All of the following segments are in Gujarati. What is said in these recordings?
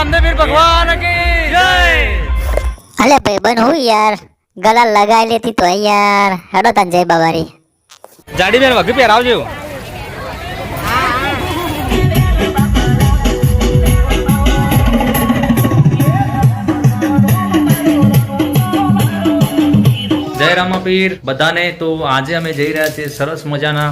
રામદેવીર ભગવાન કી જય। અલે ભાઈ બન હું યાર ગલા લગાઈ લેતી તો યાર હેડો તન જય બાબારી જાડી બેન વગી પહેરાવજો। જય રામાપીર બધાને। તો આજે અમે જઈ રહ્યા છીએ સરસ મજાના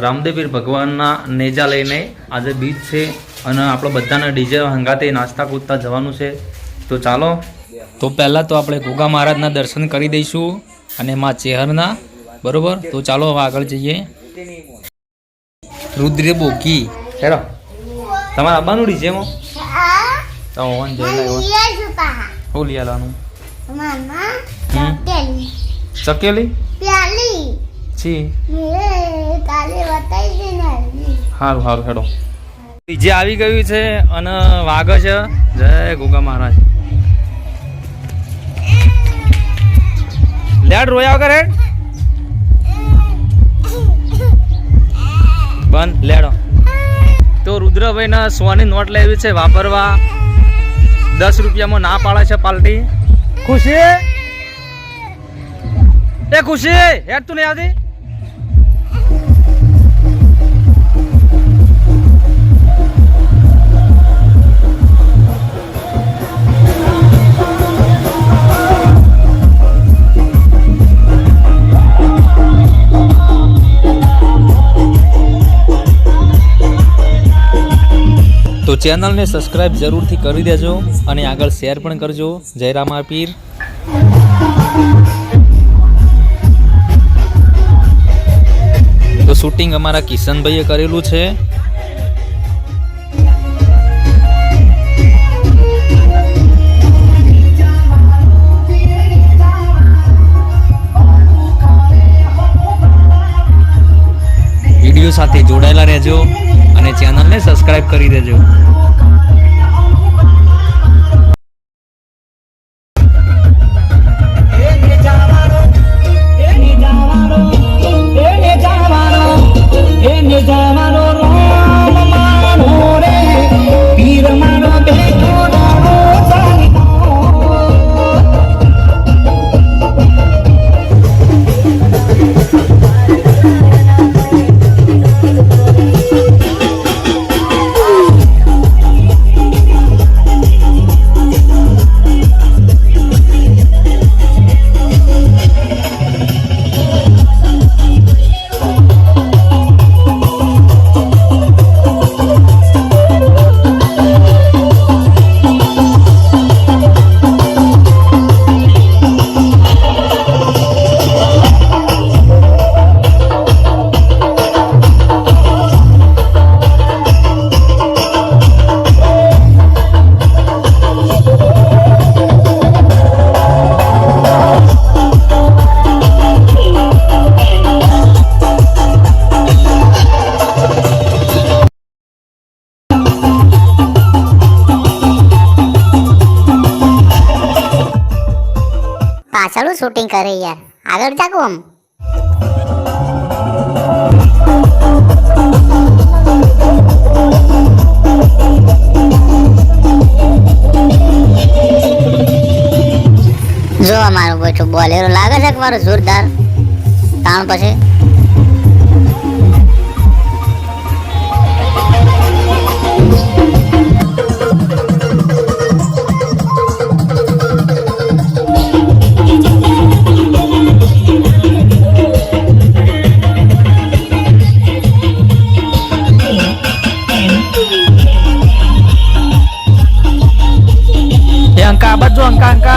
રામદેવીર ભગવાનના નેજા લઈને। આજે બીચ છે અને આપણે બધાના ડીજે હંગાતે નાસ્તા કૂદતા જવાનું છે। તો ચાલો, તો પહેલાં તો આપણે ગોગા મહારાજના દર્શન કરી દઈશું અને માં ચેહરના, બરોબર। તો ચાલો હવે આગળ જઈએ। રુદ્ર બોકી હેરો તમારા આબાનું ડીજેમાં તો ઓન જોઈ લે હું લઈ આવવાનું ચકેલી છી સારું સારું હેડો। ડીજે આવી ગયું છે અને વાગે છે જય ગોગા મહારાજ। લેડ રોયા વગર હેડ બંધ લેડો। તો રુદ્રભાઈ ના 100 ની નોટ લેવી છે વાપરવા, 10 રૂપિયામાં ના પાડે છે પાલટી। ખુશી એ ખુશી હેડ તું નહીં આવતી? તો ચેનલને સબસ્ક્રાઇબ જરૂરથી કરી દેજો અને આગળ શેર પણ કરજો। જય રામાપીર। તો શૂટિંગ અમારા કિશનભાઈએ કરેલું છે। વિડીયો સાથે જોડાયેલા રહેજો અને ચેનલને સબસ્ક્રાઇબ કરી દેજો। પાછળ શૂટિંગ કરે યાર, આગળ જાગો આમ। જો અમારું બેઠું બોલેરો લાગે છે કે મારું જોરદાર તાણ પછી angka bajo angka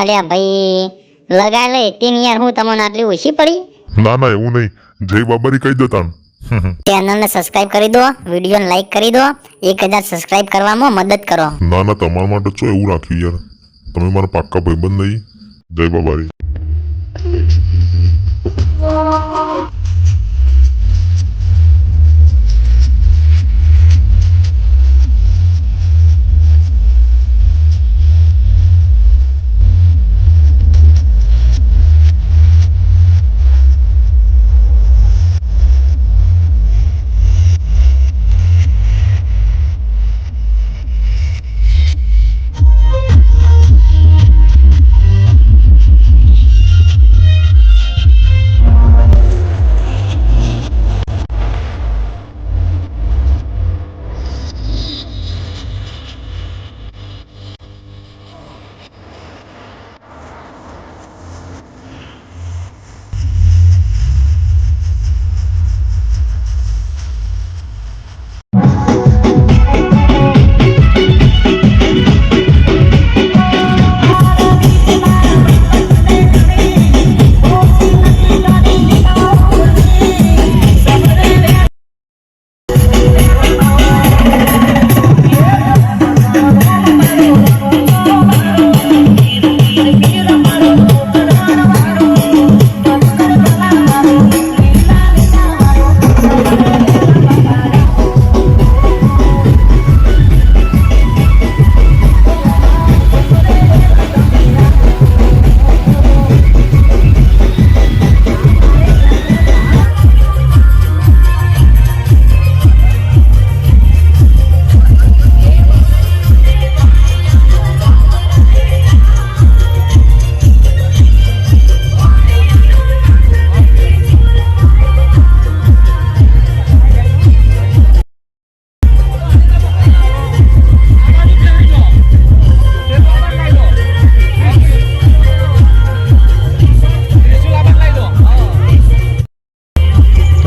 અલ્યા ભાઈ લગાઈ લે તીન યાર હું તમને આટલી ઓછી પડી. ના ના એવું નહીં, જય બાબારી કહી દેતા ચેનલને સબસ્ક્રાઇબ કરી દો, વિડીયોને લાઈક કરી દો, 1000 સબસ્ક્રાઇબ કરવામાં મદદ કરો. ના ના તમારા માટે છો એવું રાખ્યું યાર, તમે મારા પાક્કા ભાઈબંધ નહીં. જય બાબારી.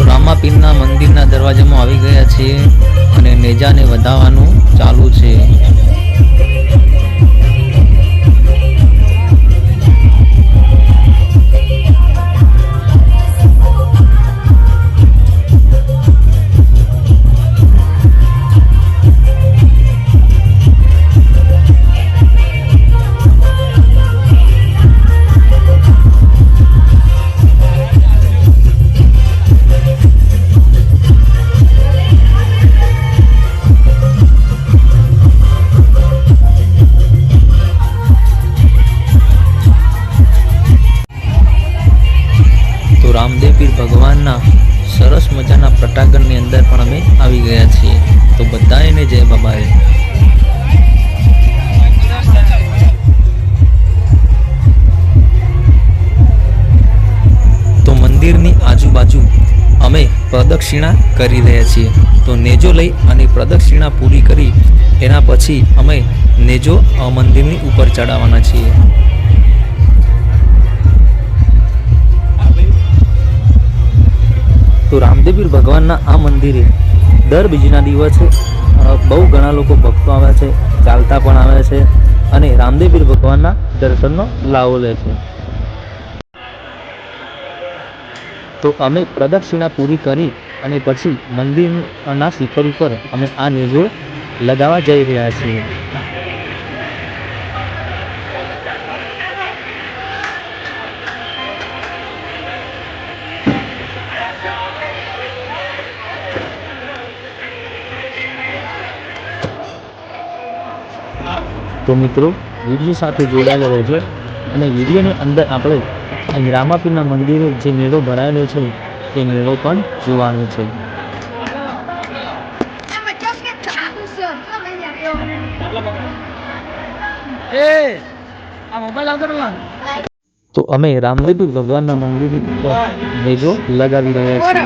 રામાપીરના મંદિરના દરવાજામાં આવી ગયા છીએ અને નેજાને વધાવવાનું ચાલુ છે. રામદેવ પીર ભગવાનના સરસ મજાના પ્રટાગણની અંદર પણ અમે આવી ગયા છીએ. તો બધાને જય બાબાએ. તો મંદિરની આજુબાજુ અમે પ્રદક્ષિણા કરી રહ્યા છીએ. તો નેજો લઈ અને પ્રદક્ષિણા પૂરી કરી એના પછી અમે નેજો મંદિરની ઉપર ચડાવવાના છીએ. તો રામદેવપીર ભગવાનના આ મંદિરે દર બીજના દિવસે બહુ ઘણા લોકો ભક્તો આવે છે, ચાલતા પણ આવે છે અને રામદેવપીર ભગવાનના દર્શનનો લાવો લે છે. તો અમે પ્રદક્ષિણા પૂરી કરી અને પછી મંદિરના શિખર ઉપર અમે આ નેજો લગાવવા જઈ રહ્યા છીએ. તો મિત્રો વિડીયો સાથે જોડાયેલા રહેજો અને વિડીયોની અંદર આપણે અહીં રામાપીરના મંદિરે જે મેળો ભરાયેલો છે તે મેળો પણ જોવાનો છે. તો અમે રામદેવ ભગવાનના મંદિર મેળો લગાવી રહ્યા છીએ.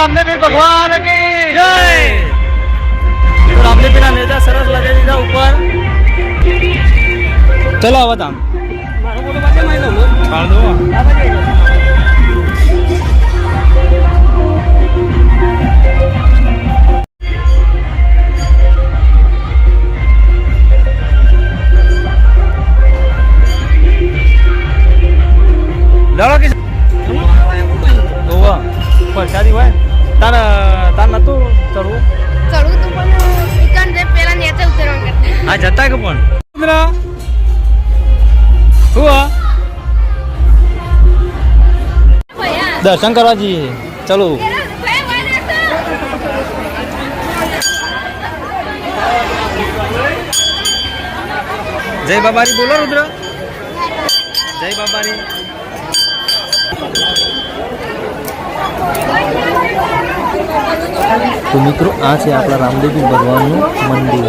રામદેવપીર ભગવાન કી જય. તો રામદેવપીરના નેજા સરસ લગાવી દીધા ઉપર. ચલો હવે તામ કાઢ દો. લડો કે પરસાદી હોય તાર નતું ચડવું ચડવું તો પણ ઈકન જે પેલા નેચે ઉતરવા કરતા આ જતા કે પણ શું હા દર્શન કરવા જઈએ ચલો. જય બાબારી બોલો રુદ્ર. જય બાબારી. તો મિત્રો આ છે આપણા રામદેવપીર ભગવાનનું મંદિર.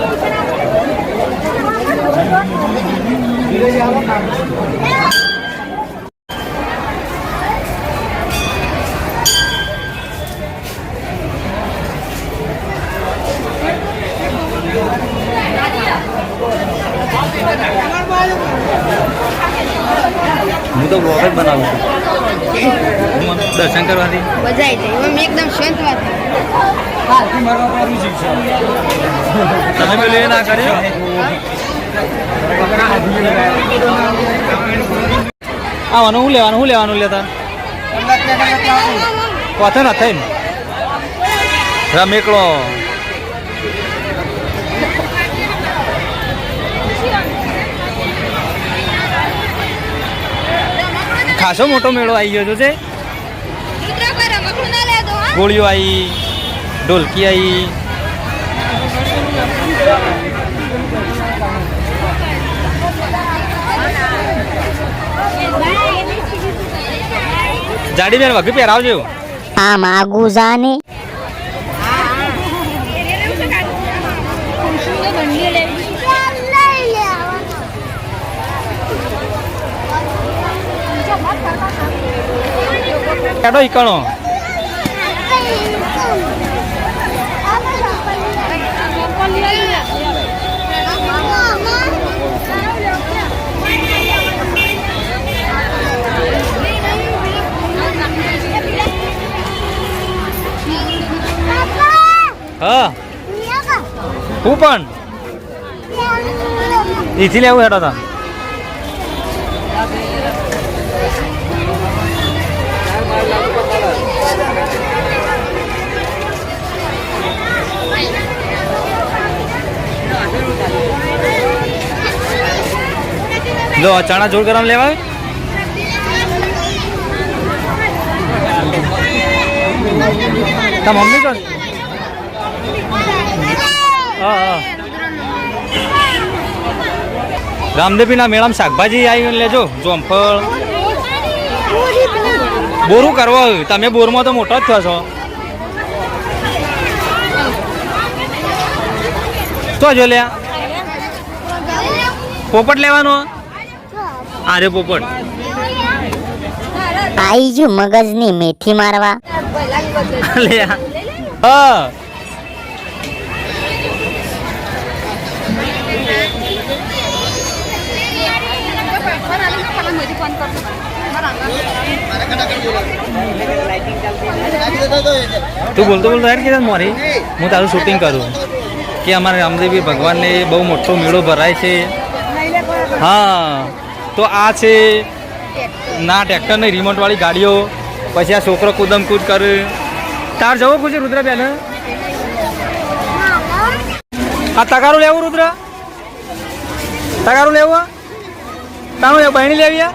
હું તો બ્લોગ જ બનાવું છું દર્શન કરવાથી મજા આવી જાય એમાં એકદમ શાંત વાત તમે પેલું એ ના કર્યો આવવાનું શું લેવાનું લેતા કોથે ના થઈને રમેકડો ખાસો મોટો મેળો આવી ગયો છે. ગોળીઓ આવી, ઢોલકી આવી, જાડી બેન વગી પહેરાવજો. આમ આગુ જાને કાઢો ઈકણો હા હું પણ એથી લેવું હેઠો હતા. લો ચણા જોડ ગરમ લેવા તા મમ્મી કર. હા રામદેવપીરના મેળામાં શાકભાજી આવી લેજો. જોમફળ બોરું કરવા તમે બોરમાં તો મોટા જ થયા છો. તો જો લ્યા પોપટ લેવાનો. અરે પોપટ આઈ જો મગજની મેથી મારવા. લ્યા હા તું બોલતો યાર કે મારી હું તારું શૂટિંગ કરું કે અમારે રામદેવપીર ભગવાનને બહુ મોટો મેળો ભરાય છે. હા તો આ છે ના ટ્રેક્ટર ને રિમોટ વાળી ગાડીઓ. પછી આ છોકરો કૂદમ કૂદ કરે. તાર જવું પૂછે રુદ્ર બેન આ તગારું લેવું રુદ્ર તગારું લેવું તારું લેવું બહેણી લેવી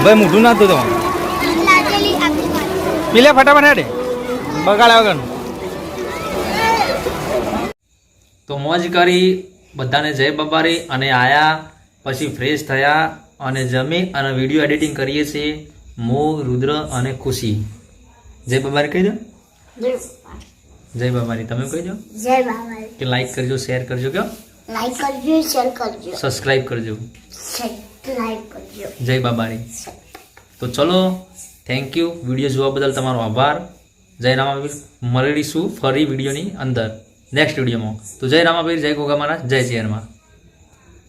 ભાઈ મોઢું નાખતું તો પીલે ફટાફટ હેડે બગાડ્યા વગર. તો મોજ કરી બધાને જય બાબારી અને આયા પછી ફ્રેશ થયા અને જમી અને વિડીયો એડિટિંગ કરીએ છીએ. મોહ, રુદ્ર અને ખુશી. જય બાબારી કહી દો. જય બાબારી તમે કહી દો જય બાબા. કે લાઈક કરજો, શેર કરજો, કયો લાઈક કરજો, શેર કરજો, સબસ્ક્રાઇબ કરજો. સબસ્ક્રાઇબ કરજો. જય બાબારી. તો ચલો, થેન્ક યુ. વિડીયો જોવા બદલ તમારો આભાર. જય રામાપીર. મળીશું ફરી વિડીયોની અંદર નેક્સ્ટ વિડીયોમાં. તો જય રામાપીર, જય ગોગા મહારાજ, જય ચેરમાં.